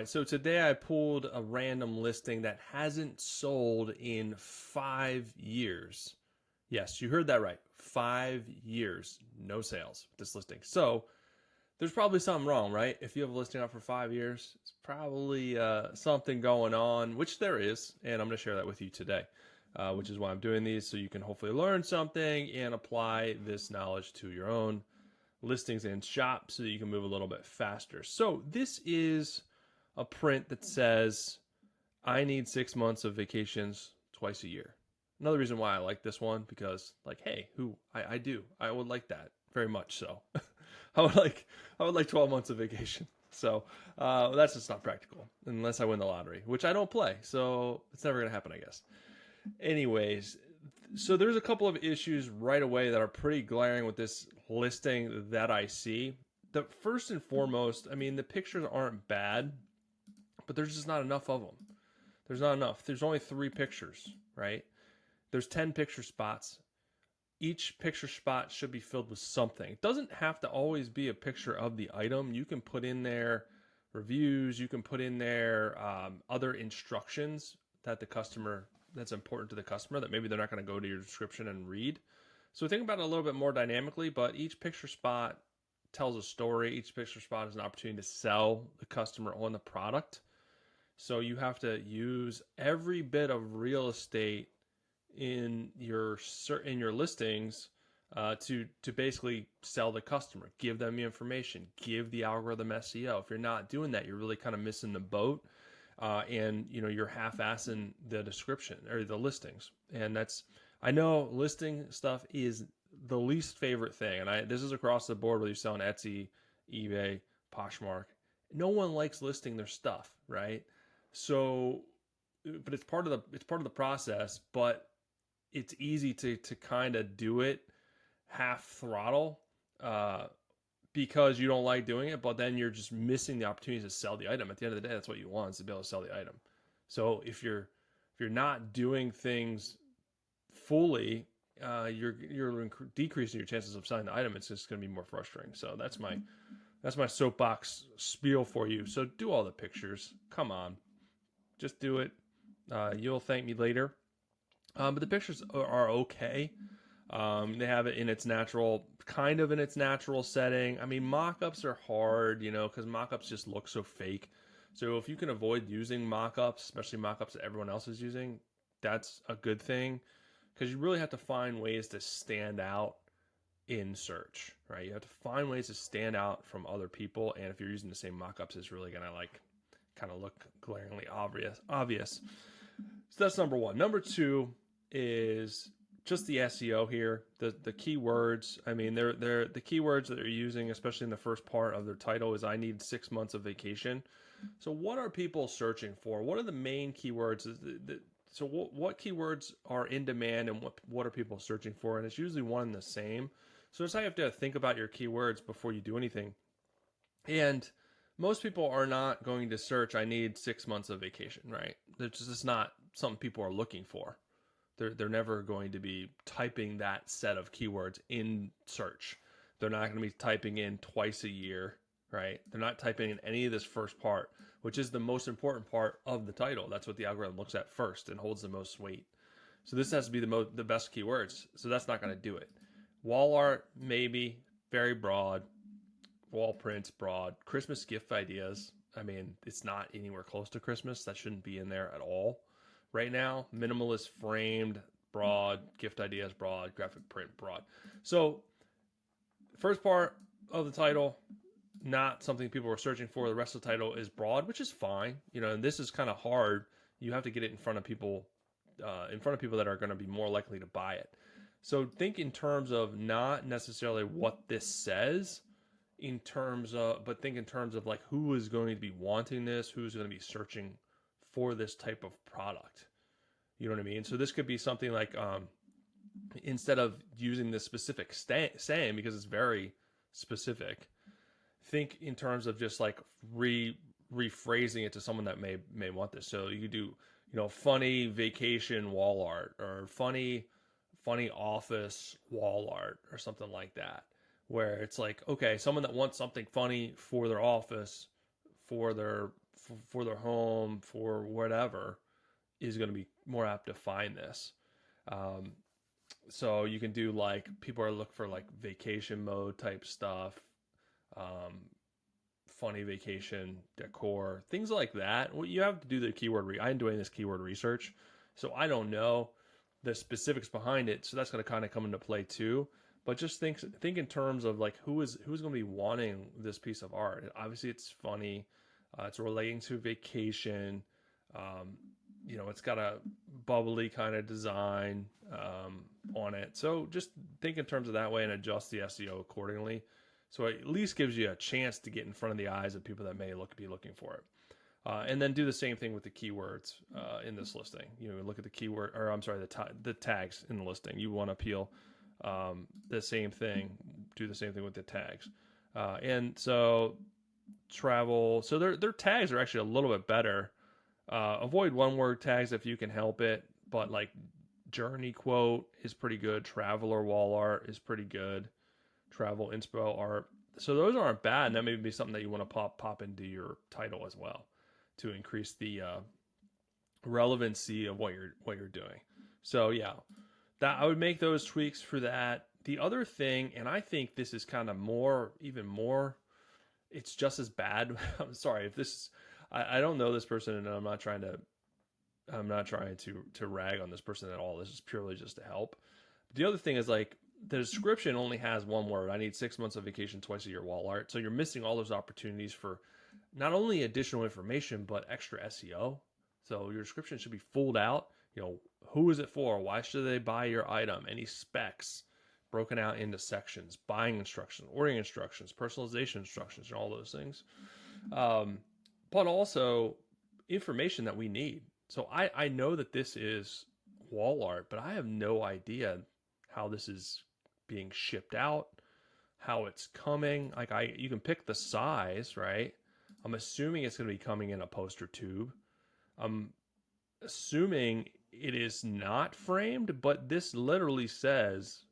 right, so today I pulled a random listing that hasn't sold in 5 years. Yes, you heard that right. 5 years, no sales with this listing. So there's probably something wrong, right? If you have a listing up for 5 years, it's probably something going on, which there is, and I'm going to share that with you today, which is why I'm doing these, so you can hopefully learn something and apply this knowledge to your own listings and shop so that you can move a little bit faster. So this is a print that says, I need 6 months of vacations twice a year. Another reason why I like this one, because like, hey, I do. I would like that very much so. I would like 12 months of vacation. So that's just not practical unless I win the lottery, which I don't play. So it's never gonna happen, I guess. Anyways, so there's a couple of issues right away that are pretty glaring with this listing that I see. The first and foremost, I mean, the pictures aren't bad, but there's just not enough of them. There's not enough. There's only 3 pictures, right? There's 10 picture spots. Each picture spot should be filled with something. It doesn't have to always be a picture of the item. You can put in there reviews. You can put in there other instructions that the customer, that's important to the customer, that maybe they're not going to go to your description and read. So think about it a little bit more dynamically, but each picture spot tells a story. Each picture spot is an opportunity to sell the customer on the product. So you have to use every bit of real estate in your listings to basically sell the customer, give them the information, give the algorithm SEO. If you're not doing that, you're really kind of missing the boat, and you're half-assing the description or the listings. And I know listing stuff is the least favorite thing, and this is across the board, whether you're selling Etsy, eBay, Poshmark. No one likes listing their stuff, right? So, but it's part of the process. But it's easy to kind of do it half throttle because you don't like doing it, but then you're just missing the opportunity to sell the item. At the end of the day, that's what you want, is to be able to sell the item. So if you're not doing things fully, you're decreasing your chances of selling the item. It's just going to be more frustrating. So that's my soapbox spiel for you. So do all the pictures. Come on, just do it. You'll thank me later. But the pictures are okay. They have it in its natural setting. I mean, mock-ups are hard, because mock-ups just look so fake. So if you can avoid using mock-ups, especially mock-ups that everyone else is using, that's a good thing, because you really have to find ways to stand out in search, right? You have to find ways to stand out from other people, and if you're using the same mock-ups, it's really gonna kind of look glaringly obvious. So that's number one. Number two is just the SEO here, the keywords. I mean, they're the keywords that they're using, especially in the first part of their title, is I need 6 months of vacation. So what are people searching for? What are the main keywords? So what keywords are in demand, and what are people searching for? And it's usually one and the same. So that's how you have to think about your keywords before you do anything. And most people are not going to search, I need 6 months of vacation, right? It's just not something people are looking for. They're never going to be typing that set of keywords in search. They're not going to be typing in twice a year, right? They're not typing in any of this first part, which is the most important part of the title. That's what the algorithm looks at first and holds the most weight. So this has to be the best keywords. So that's not going to do it. Wall art, maybe, very broad. Wall prints, broad. Christmas gift ideas, I mean, it's not anywhere close to Christmas. That shouldn't be in there at all right now. Minimalist, framed, broad. Gift ideas, broad. Graphic print, broad. So first part of the title, not something people are searching for. The rest of the title is broad, which is fine. And this is kind of hard. You have to get it in front of people that are going to be more likely to buy it. So think in terms of not necessarily what this says, but think in terms of like who is going to be wanting this, who's going to be searching for this type of product. You know what I mean? So this could be something like, instead of using this specific saying, because it's very specific, think in terms of just like rephrasing it to someone that may want this. So you could do, funny vacation wall art, or funny office wall art, or something like that, where it's like, okay, someone that wants something funny for their office, for for their home, for whatever, is going to be more apt to find this. Um, so you can do like people are looking for like vacation mode type stuff, um, funny vacation decor, things like that. Well, you have to do the keyword. I'm doing this keyword research, so I don't know the specifics behind it. So that's going to kind of come into play too. But just think in terms of like who's going to be wanting this piece of art. Obviously, it's funny. It's relating to vacation. Um, it's got a bubbly kind of design on it. So just think in terms of that way and adjust the SEO accordingly. So it at least gives you a chance to get in front of the eyes of people that may be looking for it. And then do the same thing with the keywords in this listing. Look at the keyword, or I'm sorry, the tags in the listing. You want to appeal the same thing. Do the same thing with the tags. And so travel. So their tags are actually a little bit better. Avoid one word tags if you can help it, but like journey quote is pretty good. Traveler wall art is pretty good. Travel inspo art. So those aren't bad. And that may be something that you want to pop into your title as well to increase the relevancy of what you're doing. So yeah, that I would make those tweaks for that. The other thing, and I think this is kind of even more, it's just as bad. I'm sorry if this, I don't know this person, and I'm not trying to rag on this person at all. This is purely just to help. The other thing is like the description only has one word. I need 6 months of vacation, twice a year wall art. So you're missing all those opportunities for not only additional information, but extra SEO. So your description should be fulled out. Who is it for? Why should they buy your item? Any specs broken out into sections, buying instructions, ordering instructions, personalization instructions, and all those things. But also information that we need. So I know that this is wall art, but I have no idea how this is being shipped out, how it's coming. Like you can pick the size, right? I'm assuming it's going to be coming in a poster tube. I'm assuming it is not framed, but this literally says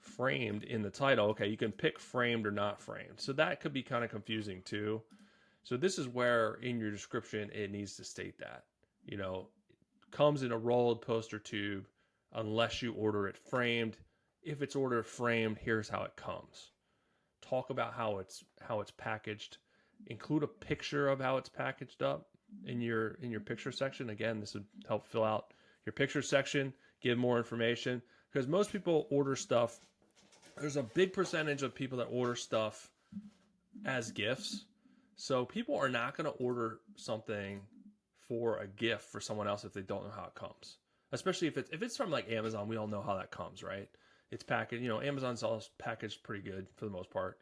framed in the title. Okay, you can pick framed or not framed. So that could be kind of confusing too. So this is where in your description it needs to state that, comes in a rolled poster tube unless you order it framed. If it's ordered framed, here's how it comes. Talk about how it's packaged. Include a picture of how it's packaged up in your picture section. Again, this would help fill out your picture section, give more information, because most people order stuff. There's a big percentage of people that order stuff as gifts. So people are not going to order something for a gift for someone else if they don't know how it comes. Especially if it's from like Amazon, we all know how that comes, right? It's packaged, Amazon's all packaged pretty good for the most part.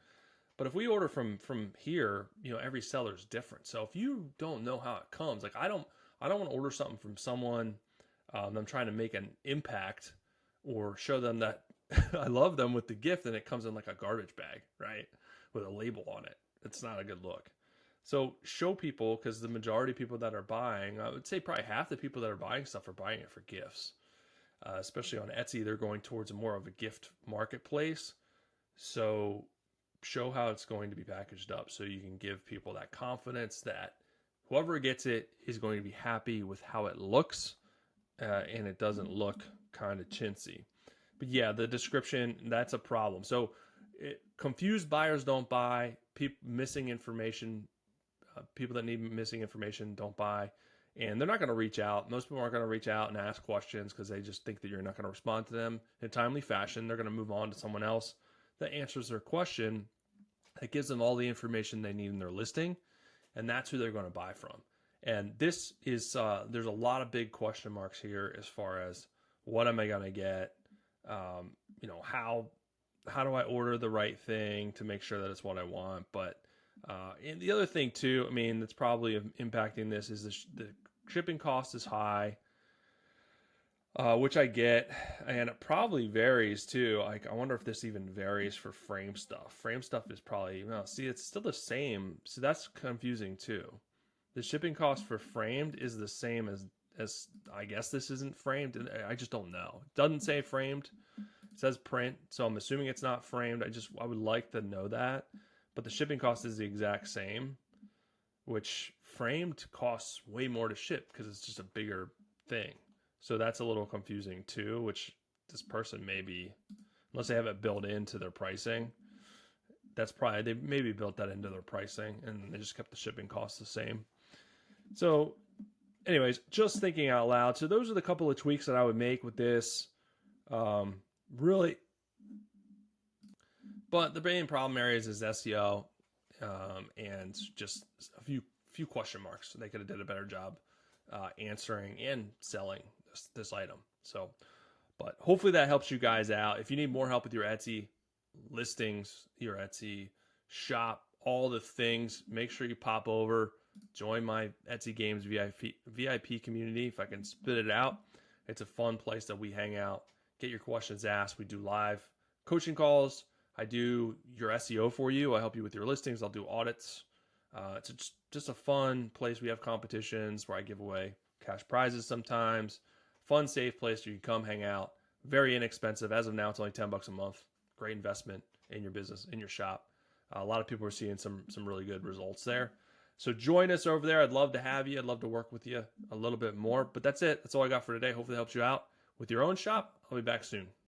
But if we order from here, every seller's different. So if you don't know how it comes, like I don't want to order something from someone I'm trying to make an impact or show them that I love them with the gift and it comes in like a garbage bag, right? With a label on it. It's not a good look. So show people, because the majority of people that are buying, I would say probably half the people that are buying stuff are buying it for gifts. Especially on Etsy, they're going towards more of a gift marketplace. So show how it's going to be packaged up so you can give people that confidence that whoever gets it is going to be happy with how it looks and it doesn't look kind of chintzy. But yeah, the description, that's a problem. So confused buyers don't buy. Missing information, people that need missing information don't buy. And they're not going to reach out. Most people aren't going to reach out and ask questions because they just think that you're not going to respond to them in a timely fashion. They're going to move on to someone else that answers their question, that gives them all the information they need in their listing. And that's who they're going to buy from. And this is, there's a lot of big question marks here as far as what am I going to get? How do I order the right thing to make sure that it's what I want? But and the other thing too, that's probably impacting this is the shipping cost is high, which I get, and it probably varies too. Like I wonder if this even varies for frame stuff. Frame stuff is probably, it's still the same. So that's confusing too. The shipping cost for framed is the same as I guess this isn't framed. I just don't know. It doesn't say framed. It says print, so I'm assuming it's not framed. I would like to know that, but the shipping cost is the exact same. which framed costs way more to ship because it's just a bigger thing. So that's a little confusing too, which this person maybe, unless they have it built into their pricing, that's probably, they maybe built that into their pricing and they just kept the shipping costs the same. So anyways, just thinking out loud. So those are the couple of tweaks that I would make with this. Really, but the main problem areas is SEO, and just a few question marks. They could have did a better job answering and selling this item. So, but hopefully that helps you guys out. If you need more help with your Etsy listings, your Etsy shop, all the things, make sure you pop over, join my Etsy Games VIP community. If I can spit it out, it's a fun place that we hang out, get your questions asked. We do live coaching calls. I do your SEO for you. I help you with your listings. I'll do audits. It's just a fun place. We have competitions where I give away cash prizes sometimes. Fun, safe place where you can come hang out. Very inexpensive. As of now, it's only $10 a month. Great investment in your business, in your shop. A lot of people are seeing some really good results there. So join us over there. I'd love to have you. I'd love to work with you a little bit more. But that's it. That's all I got for today. Hopefully it helps you out with your own shop. I'll be back soon.